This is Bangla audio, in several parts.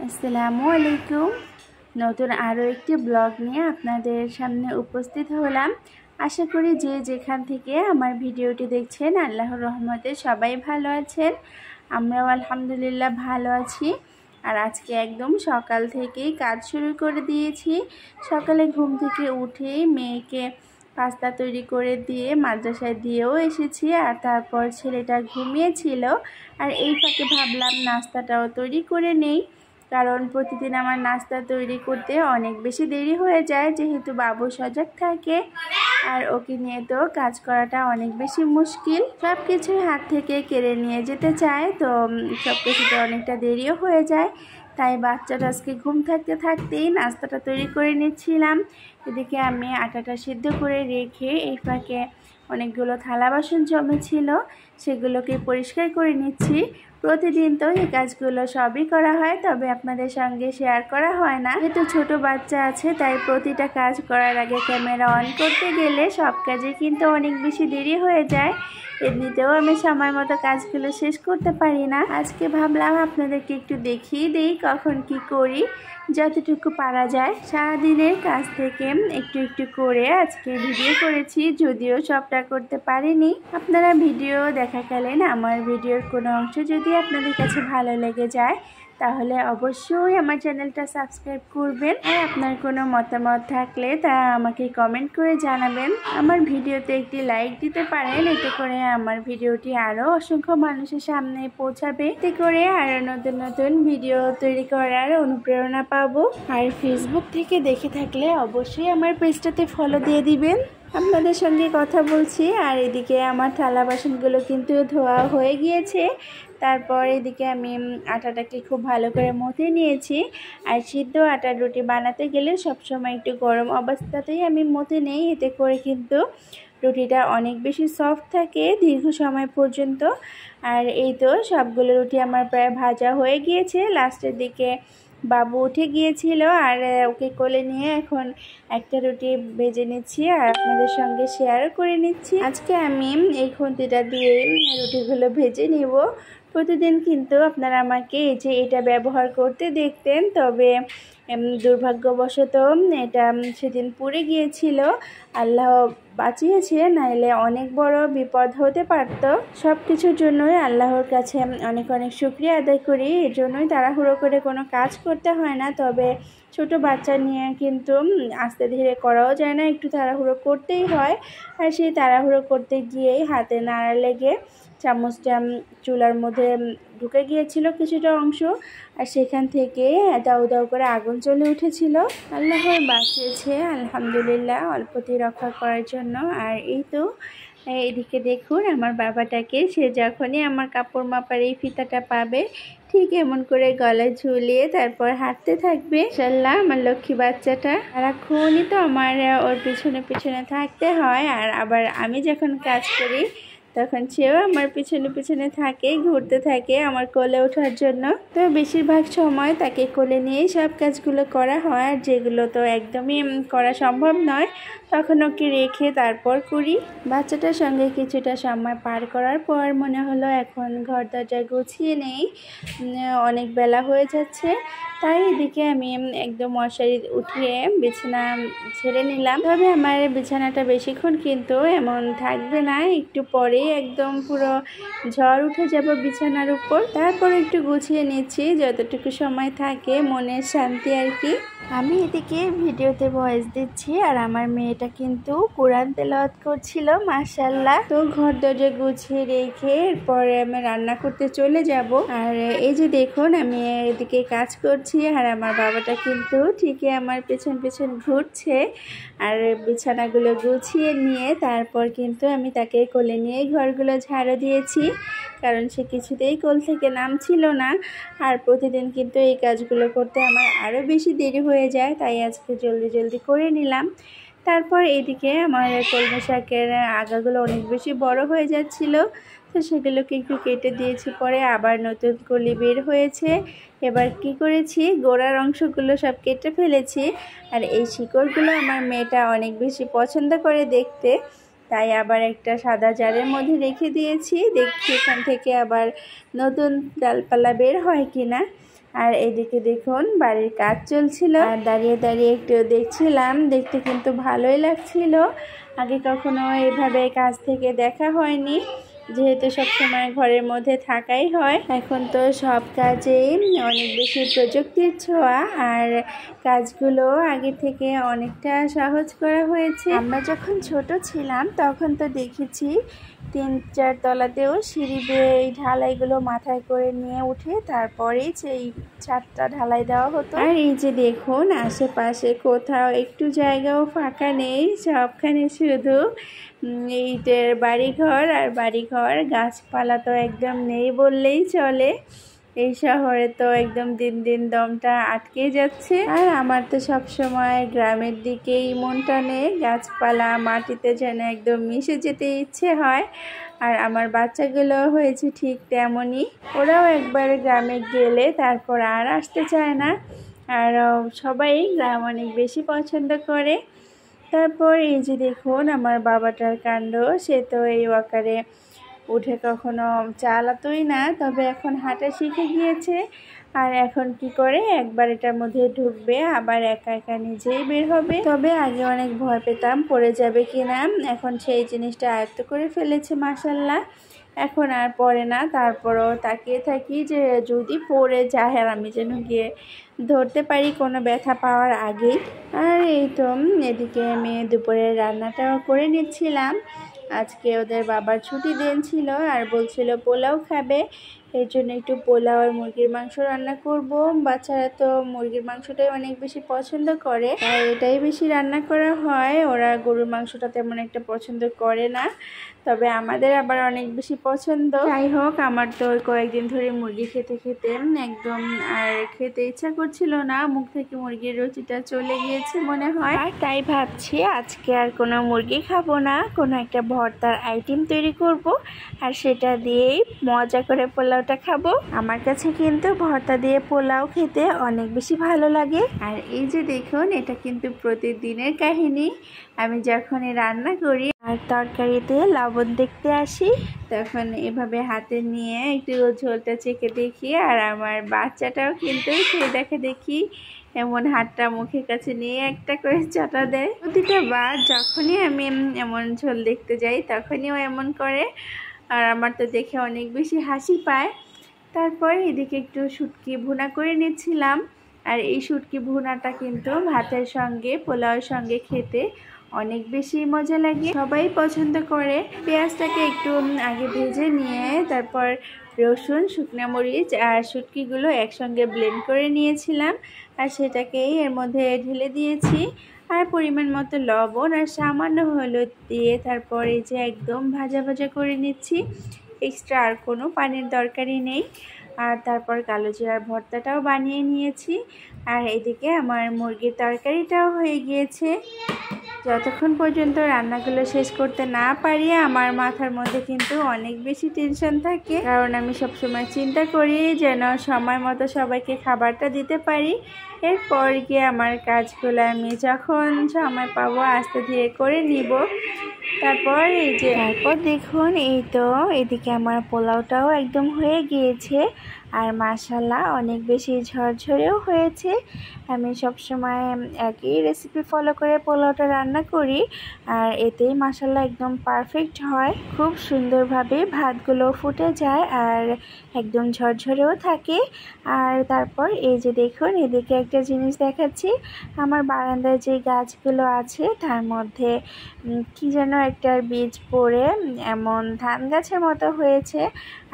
আসসালামু আলাইকুম। নতুন আরও একটি ব্লগ নিয়ে আপনাদের সামনে উপস্থিত হলাম। আশা করি যে যেখান থেকে আমার ভিডিওটি দেখছেন আল্লাহর রহমতে সবাই ভালো আছেন। আমরাও আলহামদুলিল্লাহ ভালো আছি। আর আজকে একদম সকাল থেকেই কাজ শুরু করে দিয়েছি। সকালে ঘুম থেকে উঠেই মেয়েকে পাস্তা তৈরি করে দিয়ে মাদ্রাসায় দিয়েও এসেছি। আর তারপর ছেলেটা ঘুমিয়েছিল, আর এই ফাঁকে ভাবলাম নাস্তাটাও তৈরি করে নেই, কারণ প্রতিদিন আমার নাস্তা তৈরি করতে অনেক বেশি দেরি হয়ে যায়, যেহেতু বাবু সজাগ থাকে আর ওকে নিয়ে তো কাজ করাটা অনেক বেশি মুশকিল। সব কিছুই হাত থেকে কেড়ে নিয়ে যেতে চায়, তো সব কিছুতে অনেকটা দেরিও হয়ে যায়। তাই বাচ্চাটা আজকে ঘুম থাকতে থাকতেই নাস্তাটা তৈরি করে নিচ্ছিলাম। এদিকে আমি আটাটা সিদ্ধ করে রেখে এই ফাঁকে অনেকগুলো থালা বাসন জমেছিল, সেগুলোকে পরিষ্কার করে নিচ্ছি। প্রতিদিন তো এই কাজগুলো সবই করা হয়, তবে আপনাদের সঙ্গে শেয়ার করা হয় না, যেহেতু ছোট বাচ্চা আছে। তাই প্রতিটা কাজ করার আগে ক্যামেরা অন করতে গেলে সব কাজে কিন্তু অনেক বেশি দেরি হয়ে যায়। এমনিতেও আমি সময় মতো কাজগুলো শেষ করতে পারি না। আজকে ভাবলাম আপনাদেরকে একটু দেখিয়ে দিই কখন কি করি, যতটুকু পারা যায়। সারাদিনের কাজ থেকে একটু একটু করে আজকে ভিডিও করেছি, যদিও সবটা করতে পারিনি। আপনারা ভিডিও দেখাকালীন আমার ভিডিওর কোনো অংশ যদি আপনাদের কাছে ভালো লেগে যায়, তাহলে অবশ্যই আমার চ্যানেলটা সাবস্ক্রাইব করবেন। আর আপনার কোনো মতামত থাকলে তা আমাকে কমেন্ট করে জানাবেন। আমার ভিডিওতে একটি লাইক দিতে পারেন, এতে করে আমার ভিডিওটি আরও অসংখ্য মানুষের সামনে পৌঁছাবে, এতে করে আরও নতুন নতুন ভিডিও তৈরি করার অনুপ্রেরণা পাবো। আর ফেসবুক থেকে দেখে থাকলে অবশ্যই আমার পেজটাতে ফলো দিয়ে দিবেন। আপনাদের সঙ্গে কথা বলছি আর এদিকে আমার থালা বাসনগুলো কিন্তু ধোয়া হয়ে গিয়েছে। তারপর এদিকে আমি আটাটাকে খুব ভালো করে মথে নিয়েছি। আর সিদ্ধ আটার রুটি বানাতে গেলে সবসময় একটু গরম অবস্থাতেই আমি মথে নেই, এতে করে কিন্তু রুটিটা অনেক বেশি সফট থাকে দীর্ঘ সময় পর্যন্ত। আর এই তো সবগুলো রুটি আমার প্রায় ভাজা হয়ে গিয়েছে। লাস্টের দিকে বাবু উঠে গিয়েছিল, আর ওকে কোলে নিয়ে এখন একটা রুটি ভেজে নিচ্ছি আর আপনাদের সঙ্গে শেয়ারও করে নিচ্ছি। আজকে আমি এই খুন্তিটা দিয়ে রুটিগুলো ভেজে নিব। প্রতিদিন কিন্তু আপনারা আমাকে এই যে এটা ব্যবহার করতে দেখতেন, তবে দুর্ভাগ্যবশত এটা সেদিন পুড়ে গিয়েছিল। আল্লাহ বাঁচিয়েছে, নাইলে অনেক বড় বিপদ হতে পারত। সব কিছুর জন্যই আল্লাহর কাছে অনেক অনেক শুকরিয়া আদায় করি। এর জন্যই তাড়াহুড়ো করে কোনো কাজ করতে হয় না। তবে ছোট বাচ্চা নিয়ে কিন্তু আস্তে ধীরে করাও যায় না, একটু তাড়াহুড়ো করতেই হয়। আর সেই তাড়াহুড়ো করতে গিয়েই হাতে নাড়া লেগে চামচটা চুলার মধ্যে ঢুকে গিয়েছিল কিছুটা অংশ, আর সেখান থেকে দাউ দাউ করে আগুন জ্বলে উঠেছিল। আল্লাহর বাঁচিয়েছে আলহামদুলিল্লাহ, অল্পতেই রক্ষা করার জন্য। আর এই তো এদিকে দেখুন আমার বাবাটাকে, সে যখনই আমার কাপড় মাপার এই ফিতাটা পাবে ঠিক এমন করে গলায় ঝুলিয়ে তারপর হাঁটতে থাকবে। ইনশাআল্লাহ আমার লক্ষ্মী বাচ্চাটা সারাক্ষণই তো আমার ওর পিছনে পিছনে থাকতে হয়। আর আবার আমি যখন কাজ করি তখন সেও আমার পিছনে পিছনে থাকে, ঘুরতে থাকে আমার কোলে ওঠার জন্য। তো বেশিরভাগ সময় তাকে কোলে নিয়েই সব কাজগুলো করা হয়, আর যেগুলো তো একদমই করা সম্ভব নয় তখন ওকে রেখে তারপর করি। বাচ্চাটার সঙ্গে কিছুটা সময় পার করার পর মনে হলো এখন ঘর দরজা গুছিয়ে নেই, অনেক বেলা হয়ে যাচ্ছে। তাই এদিকে আমি একদম মশারি উঠিয়ে বিছানা ছেড়ে নিলাম। তবে আমার বিছানাটা বেশিক্ষণ কিন্তু এমন থাকবে না, একটু পরেই একদম পুরো ঝড় উঠে যাব বিছানার উপর। তারপর একটু গুছিয়ে নিচ্ছি যতটুকু সময় থাকে, মনের শান্তি আর কি। আমি এদিকে ভিডিওতে ভয়েস দিচ্ছি আর আমার মেয়েটা কিন্তু কোরআন তেলাওয়াত করছিল মাশাআল্লাহ। তো ঘর দরজা গুছিয়ে রেখে এরপরে আমি রান্না করতে চলে যাব। আর এই যে দেখুন আমি এদিকে কাজ করছি আর আমার বাবাটা কিন্তু ঠিকই আমার পেছন পেছন ঘুরছে। আর বিছানাগুলো গুছিয়ে নিয়ে তারপর কিন্তু আমি তাকে কোলে নিয়ে ঘরগুলো ঝাড়ু দিয়েছি, কারণ সে কিছুতেই কোল থেকে নামছিল না। আর প্রতিদিন কিন্তু এই কাজগুলো করতে আমার আরও বেশি দেরি হয়ে যায়, তাই আজকে জলদি জলদি করে নিলাম। তারপর এদিকে আমার কলমি শাকের আগাগুলো অনেক বেশি বড় হয়ে যাচ্ছিল, তো সেগুলোকে একটু কেটে দিয়েছি। পরে আবার নতুন কলি বের হয়েছে, এবার কি করেছি গোড়ার অংশগুলো সব কেটে ফেলেছি। আর এই শিকড়গুলো আমার মেয়েটা অনেক বেশি পছন্দ করে দেখতে, তাই আবার একটা সাদা জারের মধ্যে রেখে দিয়েছি, দেখছি এখান থেকে আবার নতুন ডালপালা বের হয় কিনা। আর এদিকে দেখুন বাড়ির কাজ চলছিল, আর দাঁড়িয়ে দাঁড়িয়ে একটু দেখছিলাম, দেখতে কিন্তু ভালোই লাগছিল। আগে কখনো এভাবে কাজ থেকে দেখা হয়নি, যেহেতু সবসময় ঘরের মধ্যে থাকাই হয়। এখন তো সব কাজেই অনেক বেশি প্রযুক্তির ছোঁয়া, আর কাজগুলো আগে থেকে অনেকটা সহজ করা হয়েছে। আমরা যখন ছোট ছিলাম তখন তো দেখেছি 3-4 তলাতেও সিঁড়ি বেয়ে এই ঢালাইগুলো মাথায় করে নিয়ে উঠে তারপরেই সেই ছাদটা ঢালাই দেওয়া হতো। আর এই যে দেখুন আশেপাশে কোথাও একটু জায়গাও ফাঁকা নেই, সবখানে শুধু ইটের বাড়িঘর আর বাড়িঘর। গাছপালা তো একদম নেই বললেই চলে। এই শহরে তো একদম দিন দিন দমটা আটকে যাচ্ছে। আর আমার তো সবসময় গ্রামের দিকেই মন টানে, গাছপালা মাটিতে যেন একদম মিশে যেতে ইচ্ছে হয়। আর আমার বাচ্চাগুলো হয়েছে ঠিক তেমনই, ওরাও একবার গ্রামে গেলে তারপর আর আসতে চায় না। আর সবাই গ্রাম অনেক বেশি পছন্দ করে। তারপর এই যে দেখুন আমার বাবাটার কাণ্ড, সে তো এই ওয়াকারে উঠে কখনো চালাতোই না, তবে এখন হাঁটা শিখে গিয়েছে। আর এখন কি করে একবার এটার মধ্যে ঢুকবে, আবার একা একা নিজেই বের হবে। তবে আগে অনেক ভয় পেতাম পড়ে যাবে কিনা, এখন সেই জিনিসটা আয়ত্ত করে ফেলেছে মাশাল্লাহ। এখন আর পড়ে না, তারপরও তাকিয়ে থাকি যে যদি পড়ে যায় আর আমি যেন গিয়ে ধরতে পারি কোনো ব্যথা পাওয়ার আগেই। আর এই তো এদিকে আমি দুপুরের রান্নাটাও করে নিচ্ছিলাম। আজকে ওদের বাবার ছুটি দিন ছিল আর বলছিল পোলাও খাবে, এর জন্য একটু পোলাও আর মুরগির মাংস রান্না করব। বাচ্চারা তো মুরগির মাংসটাই অনেক বেশি পছন্দ করে, আর এটাই বেশি রান্না করা হয়। ওরা গরুর মাংসটা তেমন একটা পছন্দ করে না, তবে আমাদের আবার অনেক বেশি পছন্দ। যাই হোক, আমার তো কয়েকদিন ধরে মুরগি খেতে খেতে একদম আর খেতে ইচ্ছা করছিল না, মুখ থেকে মুরগির রুচিটা চলে গিয়েছে মনে হয়। আর তাই ভাবছি আজকে আর কোনো মুরগি খাবো না, কোনো একটা ভর্তার আইটেম তৈরি করব, আর সেটা দিয়েই মজা করে পোলাওটা খাবো। আমার কাছে কিন্তু ভর্তা দিয়ে পোলাও খেতে অনেক বেশি ভালো লাগে। আর এই যে দেখুন, এটা কিন্তু প্রতিদিনের কাহিনী। আমি যখনই রান্না করি আর তরকারিতে লবণ দেখতে আসি, তখন এভাবে হাতে নিয়ে একটু ঝোলটা চেখে দেখি, আর আমার বাচ্চাটাও কিন্তু সেই দেখা দেখি এমন হাতটা মুখের কাছে নিয়ে একটা করে চাটা দেয়। প্রতিটা বার যখনই আমি এমন ঝোল দেখতে যাই তখনই ও এমন করে, আর আমার তো দেখে অনেক বেশি হাসি পায়। তারপর এদিকে একটু শুটকি ভুনা করে নিচ্ছিলাম, আর এই শুটকি ভুনাটা কিন্তু ভাতের সঙ্গে পোলাওর সঙ্গে খেতে অনেক বেশি মজা লাগে, সবাই পছন্দ করে। পেঁয়াজটাকে একটু আগে ভেজে নিয়ে তারপর রসুন, শুকনো মরিচ আর শুটকিগুলো একসঙ্গে ব্লেন্ড করে নিয়েছিলাম, আর সেটাকেই এর মধ্যে ঢেলে দিয়েছি। আর পরিমাণ মতো লবণ আর সামান্য হলুদ দিয়ে তারপর এই যে একদম ভাজা ভাজা করে নিচ্ছি, এক্সট্রা আর কোনো পানির দরকারই নেই। আর তারপর কালো জিরার ভর্তাটাও বানিয়ে নিয়েছি, আর এদিকে আমার মুরগির তরকারিটাও হয়ে গিয়েছে। যতক্ষণ পর্যন্ত রান্নাগুলো শেষ করতে না পারি আমার মাথার মধ্যে কিন্তু অনেক বেশি টেনশন থাকে, কারণ আমি সবসময় চিন্তা করি যেন সময় মতো সবাইকে খাবারটা দিতে পারি। এরপর গিয়ে আমার কাজগুলো আমি যখন সময় পাবো আস্তে ধীরে করে নিব। তারপর দেখুন এই তো এদিকে আমার পোলাওটাও একদম হয়ে গিয়েছে, আর মাশাল্লাহ অনেক বেশি ঝরঝরেও হয়েছে। আমি সবসময় একই রেসিপি ফলো করে পোলাওটা রান্না করি, আর এতেই মাশাল্লাহ একদম পারফেক্ট হয়, খুব সুন্দরভাবে ভাতগুলো ফুটে যায় আর একদম ঝরঝরেও থাকে। আর তারপর এই যে দেখুন এদিকে একটা জিনিস দেখাচ্ছি, আমার বারান্দায় যে গাছগুলো আছে তার মধ্যে কি যেন একটা বীজ পড়ে এমন ধান গাছের মতো হয়েছে,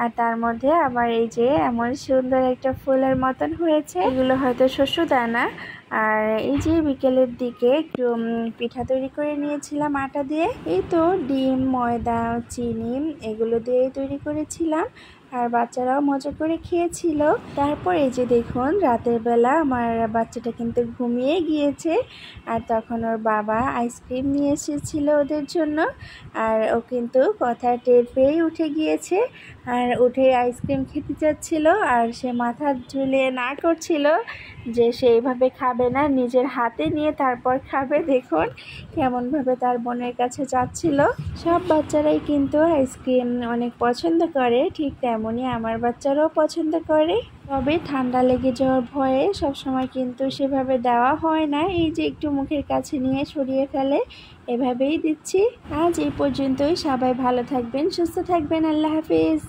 আর তার মধ্যে আবার এই যে এমন সুন্দর একটা ফুলের মতন হয়েছে, এগুলো হয়তো শস্য দানা। আর এই যে বিকেলের দিকে একটু পিঠা তৈরি করে নিয়েছিলাম আটা দিয়ে, এই তো ডিম, ময়দা, চিনি এগুলো দিয়ে তৈরি করেছিলাম, আর বাচ্চারাও মজা করে খেয়েছিল। তারপর এই যে দেখুন রাতের বেলা আমার বাচ্চাটা কিন্তু ঘুমিয়ে গিয়েছে, আর তখন ওর বাবা আইসক্রিম নিয়ে এসেছিল ওদের জন্য, আর ও কিন্তু কথা টের পেয়েই উঠে গিয়েছে, আর উঠে আইসক্রিম খেতে চাচ্ছিল, আর সে মাথা ঝুলিয়ে না করছিল যে সে এইভাবে খাবে না, নিজের হাতে নিয়ে তারপর খাবে। দেখুন কেমনভাবে তার বোনের কাছে যাচ্ছিল। সব বাচ্চারাই কিন্তু আইসক্রিম অনেক পছন্দ করে, ঠিক তেমনই আমার বাচ্চারাও পছন্দ করে। তবে ঠান্ডা লেগে যাওয়ার ভয়ে সবসময় কিন্তু সেভাবে দেওয়া হয় না। এই যে একটু মুখের কাছে নিয়ে সরিয়ে ফেলে, এভাবেই দিচ্ছি। আজ এই পর্যন্তই। সবাই ভালো থাকবেন, সুস্থ থাকবেন। আল্লাহ হাফিজ।